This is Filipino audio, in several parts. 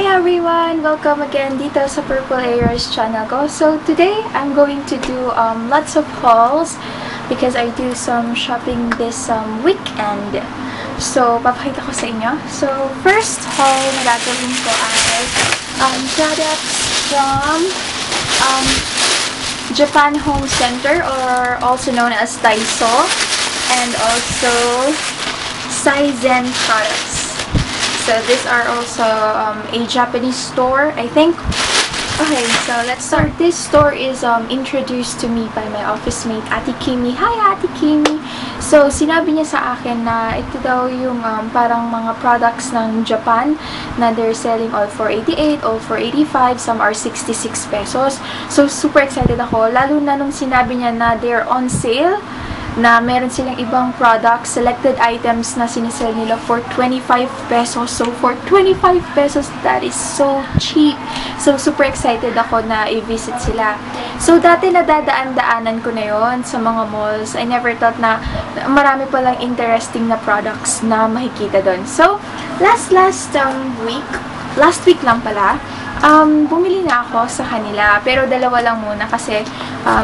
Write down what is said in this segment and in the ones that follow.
Hi everyone! Welcome again dito sa Purple Airs channel ko. So today, I'm going to do lots of hauls because I do some shopping this weekend. So, papakita ko sa inyo. So, first haul na gagawin ko ay products from Japan Home Center, or also known as Daiso, and also Saizen products. So these are also a Japanese store, I think. Okay, so let's start. This store is introduced to me by my office mate, Ate Kimi. Hi, Ate Kimi! So, sinabi niya sa akin na ito daw yung parang mga products ng Japan na they're selling all for 88, all for 85, some are 66 pesos. So, super excited ako. Lalo na nung sinabi niya na they're on sale, na meron silang ibang products, selected items na sinisell nila for 25 pesos. So, for 25 pesos, that is so cheap. So, super excited ako na i-visit sila. So, dati nadadaan-daanan ko na yon sa mga malls. I never thought na marami palang interesting na products na makikita doon. So, last week lang pala, bumili na ako sa kanila. Pero dalawa lang muna kasi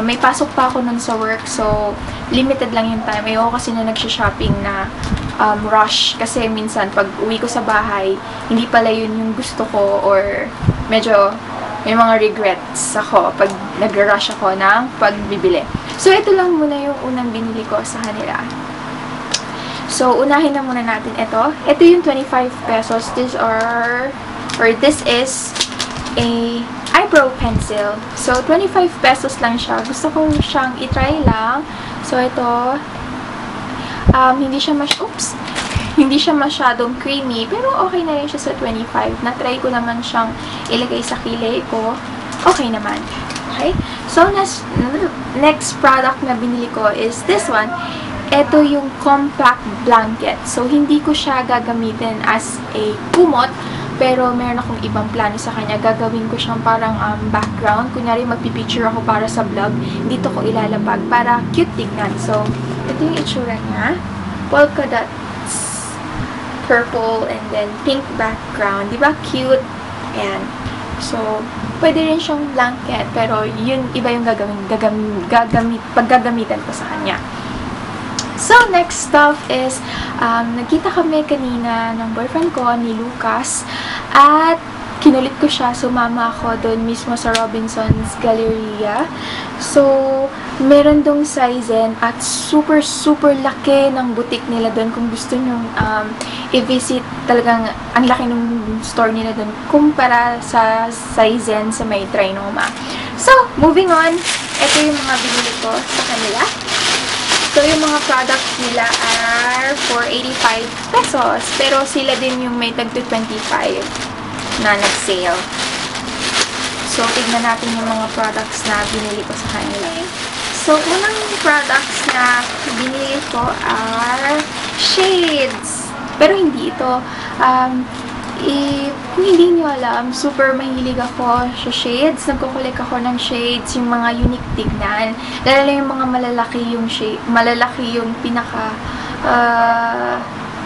may pasok pa ako nun sa work. So, limited lang yung time. Ayoko kasi na nagsha-shopping na rush. Kasi minsan, pag uwi ko sa bahay, hindi pala yun yung gusto ko, or medyo may mga regrets ako pag nag-rush ako ng pagbibili. So, ito lang muna yung unang binili ko sa kanila. So, unahin na muna natin ito. Ito yung 25 pesos. This is a eyebrow pencil. So, 25 pesos lang siya. Gusto ko siyang itry lang. So, ito, hindi siya masyadong creamy, pero okay na rin siya sa 25. Na-try ko naman siyang ilagay sa kilay ko. Okay naman. Okay? So, next product na binili ko is this one. Ito yung compact blanket. So, hindi ko siya gagamitin as a kumot, pero meron akong ibang plano sa kanya. Gagawin ko siyang parang background. Kunyari, magpipicture ako para sa vlog. Dito ko ilalapag para cute tignan. So, ito yung itsura niya. Polka dots, purple, and then pink background. Diba? Cute. Ayan. So, pwede rin siyang blanket, pero yun, iba yung paggagamitan ko sa kanya. So, next stuff is, nagkita kami kanina ng boyfriend ko, ni Lucas, at kinulit ko siya. Sumama ako doon mismo sa Robinson's Galleria. So, meron dong Saizen at super laki ng boutique nila doon. Kung gusto nyong i-visit, talagang ang laki ng store nila doon kumpara sa Saizen sa may Trinoma. So, moving on, ito yung mga binili ko sa kanila. So, yung mga products nila are for 85 pesos. Pero sila din yung may tag to 25 na nag-sale. So, tignan natin yung mga products na binili ko sa kanila. So, unang products na binili ko are shades. Pero hindi ito. Kung hindi nyo alam, super mahilig ako sa shades. Nagkukulik ako ng shades, yung mga unique tignan. Lalo yung mga malalaki yung shade, malalaki yung pinaka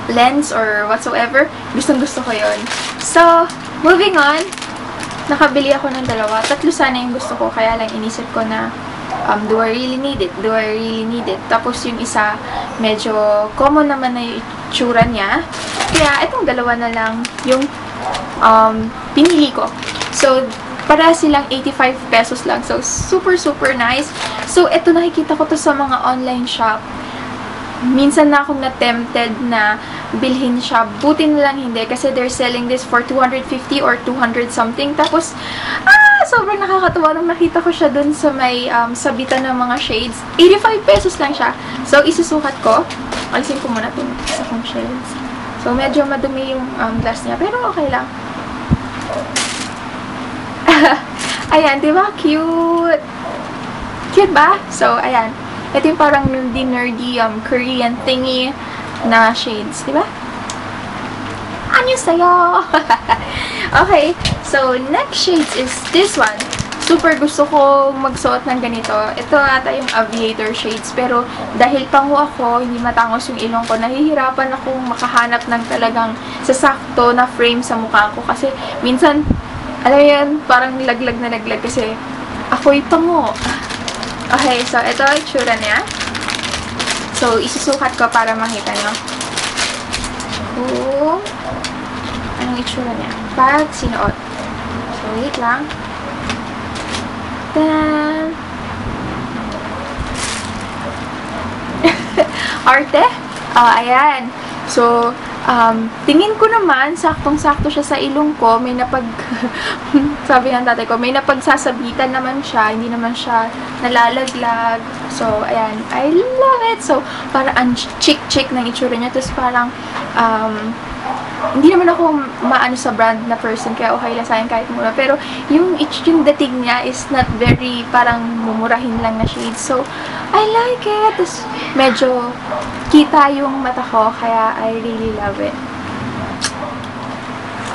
lens or whatsoever. Gustong-gusto ko yun. So, moving on, nakabili ako ng dalawa. Tatlo sana yung gusto ko, kaya lang inisip ko na do I really need it? Do I really need it? Tapos yung isa, medyo common naman na yung itsura niya. Kaya, itong dalawa na lang yung pinili ko. So, para silang 85 pesos lang. So, super nice. So, ito nakikita ko to sa mga online shop. Minsan na akong na-tempted na bilhin siya. Buti na lang hindi kasi they're selling this for 250 or 200 something. Tapos, sobrang nakakatuwa nung nakita ko siya dun sa may sabitan ng mga shades. 85 pesos lang siya. So, isusukat ko. Alisin ko muna itong isa kong shades. So, medyo madumi yung glass niya. Pero, okay lang. Ayan, diba? Cute! Cute ba? So, ayan. Ito yung parang nerdy Korean thingy na shades. Diba? Anyo sa'yo! Okay. So, next shades is this one. super gusto kong magsuot ng ganito. Ito ata yung aviator shades. Pero dahil pango ako, hindi matangos yung ilong ko, nahihirapan akong makahanap ng talagang sasakto na frame sa mukha ko. Kasi minsan, alam mo yan, parang laglag na laglag kasi ako'y pango. Okay, so ito yung itsura niya. So, isusukat ko para makita nyo. Oh, anong itsura niya? Pag sinuot. So, wait lang. Tan! Arte? Ayan. So, tingin ko naman, saktong-sakto siya sa ilong ko. May sabi ng tatay ko, may napagsasabitan naman siya. Hindi naman siya nalalaglag. So, ayan. I love it. So, parang ang chick-chick ng itsura niya. Tapos parang, hindi naman ako maano sa brand na person, kaya okay lang sa akin kahit mura. Pero, yung dating niya is not very, parang mumurahin lang na shade. So, I like it. Tapos, medyo kita yung mata ko, kaya I really love it.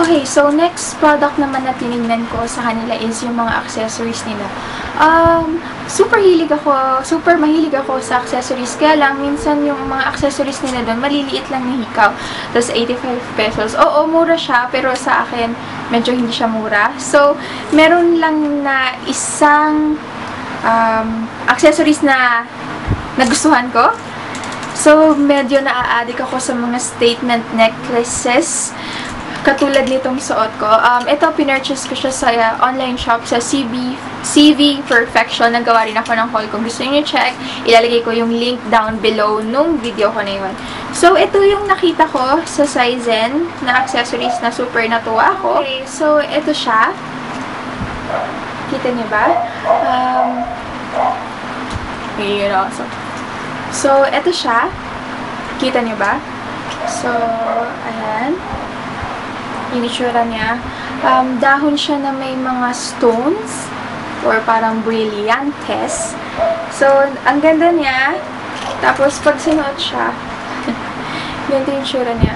Okay, so next product naman na tinignan ko sa kanila is yung mga accessories nila. Super mahilig ako sa accessories. Kaya lang, minsan yung mga accessories nila doon, maliliit lang na hikaw. Tapos, 85 pesos. Oo, mura siya, pero sa akin, medyo hindi siya mura. So, meron lang na isang accessories na nagustuhan ko. So, medyo naa-addict ako sa mga statement necklaces. Katulad nitong suot ko. Ito, pinurchase ko siya sa online shop sa CV Perfection. Nagawa rin ako ng haul. Kung gusto niyo check, ilalagay ko yung link down below nung video ko na yun. So, ito yung nakita ko sa Saizen na accessories na super natuwa ako. Okay, so, ito siya. Kita niyo ba? So, ito siya. Kita niyo ba? So, ayan. Yung itsura niya. Dahon siya na may mga stones or parang brilliantes. So, ang ganda niya. Tapos, pag sinuot siya, ganito yung itsura niya.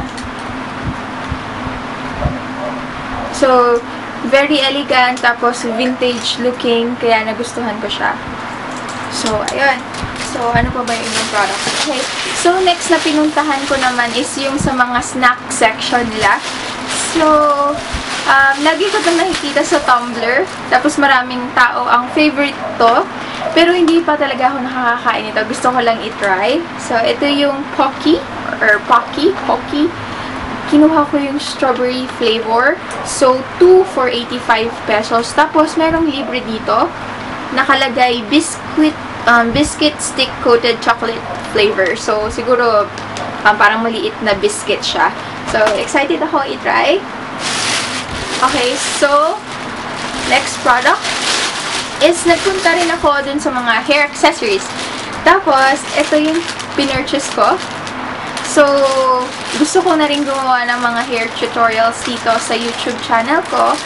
So, very elegant, tapos vintage looking, kaya nagustuhan ko siya. So, ayun. So, ano pa ba yung ibang product? Okay. So, next na pinuntahan ko naman is yung sa mga snack section nila. So, lagi ko itong nakikita sa Tumblr. Tapos, maraming tao ang favorite to. Pero, hindi pa talaga ako nakakakain ito. Gusto ko lang i-try. So, ito yung Pocky. Pocky. Kinuha ko yung strawberry flavor. So, 2 for 85 pesos. Tapos, merong libre dito. Nakalagay biscuit stick coated chocolate flavor. So, siguro parang maliit na biscuit siya. So, excited ako i-try. Okay, so next product is nagpunta rin ako dun sa mga hair accessories. Tapos, ito yung pinurchase ko. So, gusto ko na rin gumawa ng mga hair tutorials dito sa YouTube channel ko.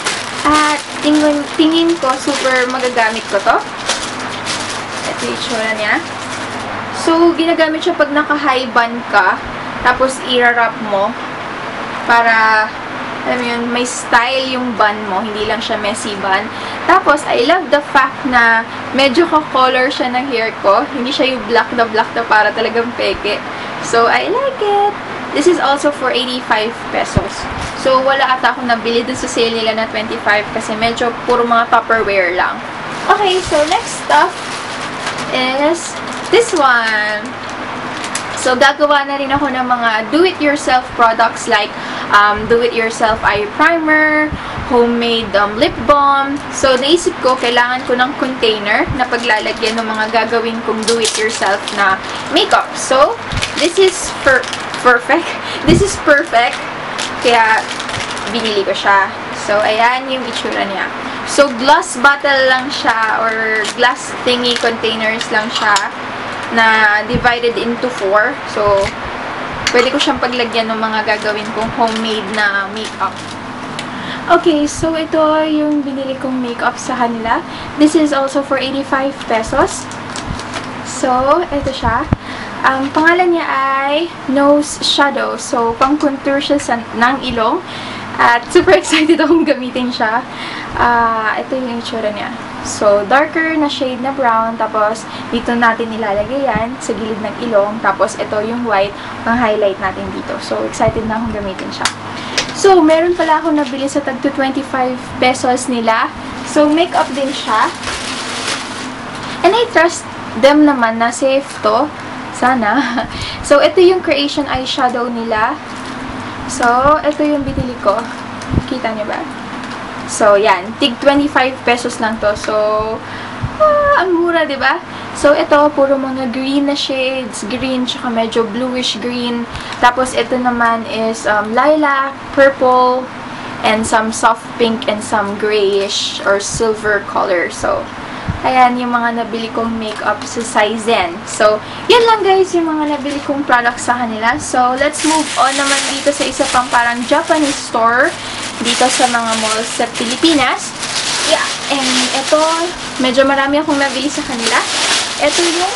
At tingin ko super magagamit ko to. Ito yung itsura niya. So, ginagamit siya pag naka-high bun ka. Tapos, i-wrap mo. Para, alam mo yun, may style yung bun mo. Hindi lang siya messy bun. Tapos, I love the fact na medyo ka-color siya ng hair ko. Hindi siya yung black na para talagang peke. So, I like it. This is also for 85 pesos. So, wala ata akong nabili dun sa sale nila na 25 kasi medyo puro mga Tupperware lang. Okay, so next stuff is this one. So, gagawa na rin ako ng mga do-it-yourself products like do-it-yourself eye primer, homemade lip balm. So, naisip ko, kailangan ko ng container na paglalagyan ng mga gagawin kong do-it-yourself na makeup. So, this is perfect. This is perfect. Kaya, binili ko siya. So, ayan yung itsura niya. So, glass bottle lang siya or glass thingy containers lang siya na divided into 4. So, pwede ko siyang paglagyan ng mga gagawin kong homemade na makeup. Okay, so ito yung binili kong makeup sa kanila. This is also for 85 pesos. So, ito siya. Ang pangalan niya ay Nose Shadow. So, pang-contour siya ng ilong. At super excited akong gamitin siya. Ito yung itsura niya. So, darker na shade na brown. Tapos, dito natin nilalagay yan sa gilid ng ilong. Tapos, ito yung white, ang highlight natin dito. So, excited na akong gamitin siya. So, meron pala akong nabili sa tag 25 pesos nila. So, makeup din siya. And I trust them naman na safe to. Sana. So, ito yung Creation eyeshadow nila. So, ito yung binili ko. Kita niyo ba? So, yan. Tig 25 pesos lang to. So, ang mura, diba? So, ito, puro mga green na shades. Green, tsaka medyo bluish green. Tapos, ito naman is lilac, purple, and some soft pink and some grayish or silver color. So, ayan yung mga nabili kong makeup sa Saizen. So, yan lang guys yung mga nabili kong products sa kanila. So, let's move on naman dito sa isa pang parang Japanese store dito sa mga malls sa Pilipinas. Yeah, and ito, medyo marami akong nabili sa kanila. Ito yung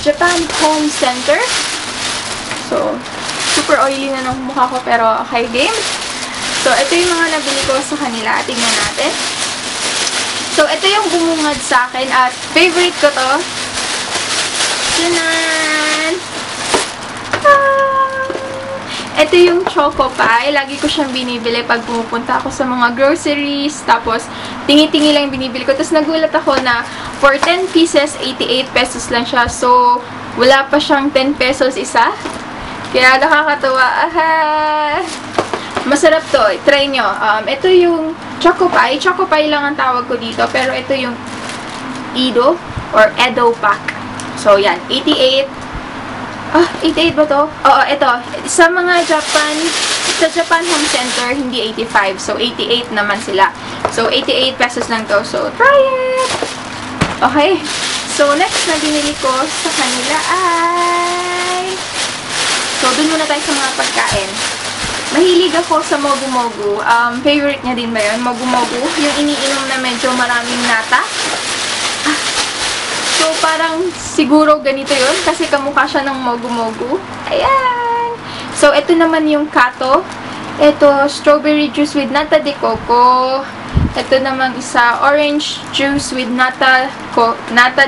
Japan Home Center. So, super oily na ng mukha ko pero okay game. So, ito yung mga nabili ko sa kanila. Tingnan natin. So, ito yung bumungad sa akin at favorite ko to. Tanan! Ito yung Choco Pie. Lagi ko siyang binibili pag pumupunta ako sa mga groceries. Tapos, tingi-tingi lang yung binibili ko. Tapos, nagulat ako na for 10 pieces, 88 pesos lang siya. So, wala pa siyang 10 pesos isa. Kaya, nakakatuwa. Masarap to. Try nyo. Ito yung Choco Pie. Choco Pie lang ang tawag ko dito. Pero, ito yung Edo or Edo Pack. So, yan. 88. 88 ba to? Oo, ito. Sa mga sa Japan Home Center, hindi 85. So, 88 naman sila. So, 88 pesos lang to. So, try it! Okay. So, next na binili ko sa kanila ay... So, dun muna tayo sa mga pagkain. Mahilig ako sa Mogu Mogu. Favorite niya din ba yun? Mogu Mogu. Yung iniinom na medyo maraming nata. So, parang siguro ganito yun kasi kamukha siya ng Mogu Mogu. Ayan! So, ito naman yung Kato. Ito, strawberry juice with nata de coco. Ito naman isa, orange juice with nata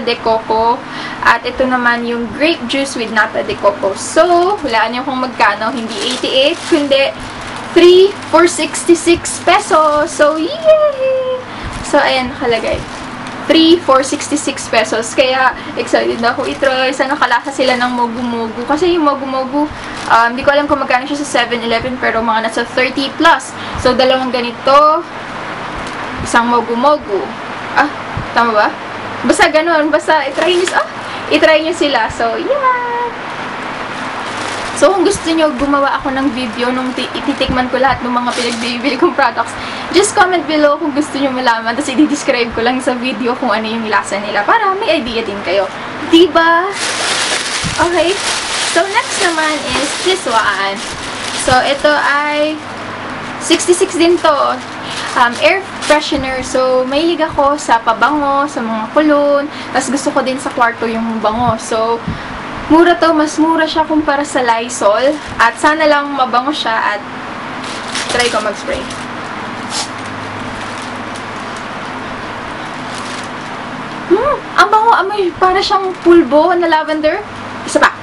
de coco. At ito naman yung grape juice with nata de coco. So, hulaan niyo kung magkano. Hindi 88, kundi 3,466 pesos. So, yay! So, ayan, nakalagay. 3,466 pesos. Kaya, excited na ako i-try. Sana kalasa sila ng Mogu Mogu. Kasi yung Mogu Mogu, hindi ko alam kung magkano siya sa 7-Eleven, pero mga nasa 30 plus. So, dalawang ganito. Isang Mogu Mogu. Tama ba? Basta ganun. Basta, i-try nyo sila. So, yeah! So, kung gusto nyo gumawa ako ng video nung ititikman ko lahat ng mga pinagbibili kong products, just comment below kung gusto nyo malaman. Tapos, i-describe ko lang sa video kung ano yung lasa nila para may idea din kayo. Diba? Okay. So, next naman is this one. So, ito ay 66 din to. Air freshener. So, mahilig ako sa pabango, sa mga cologne. Tapos, gusto ko din sa kwarto yung bango. So, mura to. Mas mura siya kumpara sa Lysol. At sana lang mabango siya at try ko mag-spray. Ang bango. Amoy para siyang pulbo na lavender. Isa pa.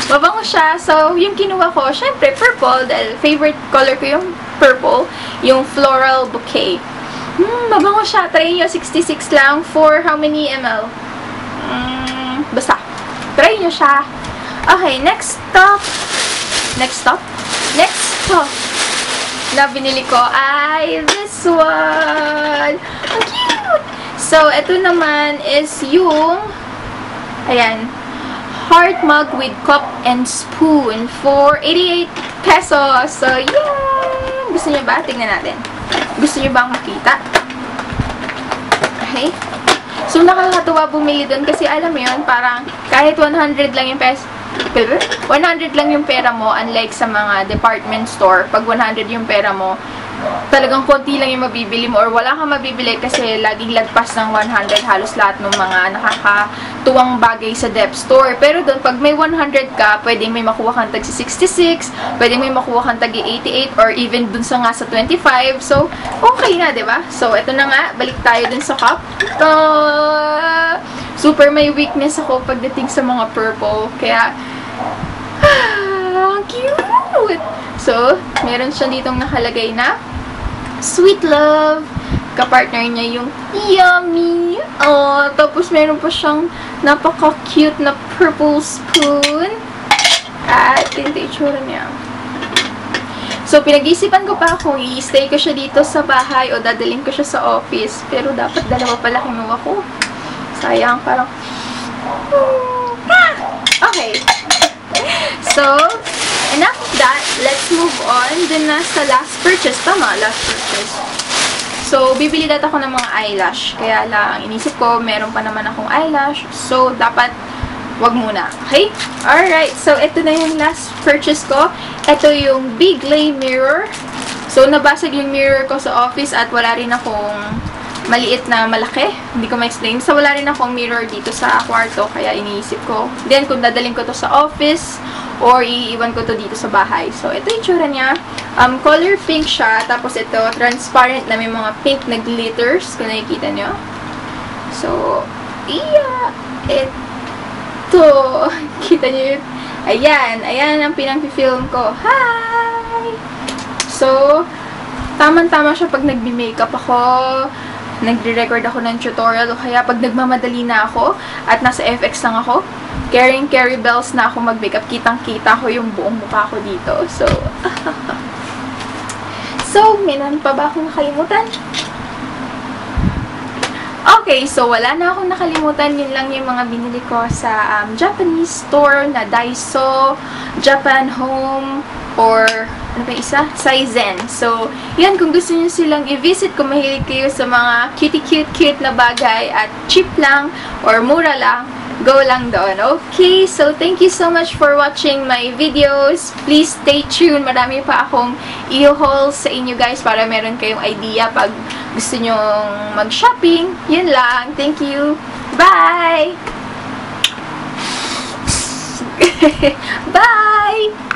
Mabango siya. So, yung kinuha ko, syempre, purple. Dahil favorite color ko yung purple. Yung floral bouquet. Mabango siya. Try nyo. 66 lang. For how many ml? Basta. Try nyo siya. Okay, next stop na binili ko ay this one. Ang cute! So, ito naman is yung ayan, heart mug with cup and spoon for 88 pesos. So, yay! Gusto nyo ba? Tingnan natin. Gusto nyo bang makita? Okay. So, nakakatuwa bumili dun kasi alam mo yun, parang kahit 100 lang yung 100 lang yung pera mo, unlike sa mga department store. Pag 100 yung pera mo, talagang konti lang yung mabibili mo or wala kang mabibili kasi laging lagpas ng 100 halos lahat ng mga nakakatuwang bagay sa dep store. Pero doon, pag may 100 ka, pwedeng may makuha kang tag 66, pwedeng may makuha kang tag 88, or even dun sa nga sa 25. So, okay na, diba? So, eto na nga, balik tayo dun sa cup. Super may weakness ako pagdating sa mga purple. Kaya, cute! So, meron siya ditong nakalagay na Sweet Love. Kapartner niya yung Yummy. Oh, tapos meron pa siyang napaka-cute na purple spoon. At ito itsura niya. So, pinag-isipan ko pa kung i-stay ko siya dito sa bahay o dadalhin ko siya sa office. Pero dapat dalawa pala kinuha ko. Sayang, parang okay. So, enough of that. Let's move on. Dun na sa last purchase. Tama, last purchase. So, bibili data ako ng mga eyelash. Kaya lang, inisip ko, meron pa naman akong eyelash. So, dapat, wag muna. Okay? Alright. So, ito na yung last purchase ko. Ito yung Big Lay Mirror. So, nabasag yung mirror ko sa office at wala rin akong maliit na malaki. Hindi ko ma-explain. So, wala rin akong mirror dito sa kwarto. Kaya iniisip ko. Then, kung dadalhin ko to sa office or iiwan ko to dito sa bahay. So, ito yung tsura niya. Color pink siya. Tapos, ito, transparent na may mga pink na glitters. Kung nakikita nyo. So, yeah. Ito. Kita nyo yun? Ayan. Ayan ang pinang-film ko. Hi! So, tamang-tama siya pag nagbi-makeup ako. Nagre-record ako ng tutorial o kaya pag nagmamadali na ako at nasa FX lang ako, carry bells na ako mag-makeup, kitang-kita ko yung buong mukha ko dito. So, meron pa ba akong nakalimutan? Okay, so wala na akong nakalimutan. Yun lang yung mga binili ko sa Japanese store na Daiso, Japan Home, or ano pa isa? Saizen. So, yan, kung gusto niyo silang i-visit, kung mahilig kayo sa mga cute na bagay at cheap lang or mura lang, go lang doon. Okay, so thank you so much for watching my videos. Please stay tuned. Marami pa akong i-haul sa inyo guys para meron kayong idea pag gusto nyong mag-shopping. Yun lang. Thank you. Bye! Bye!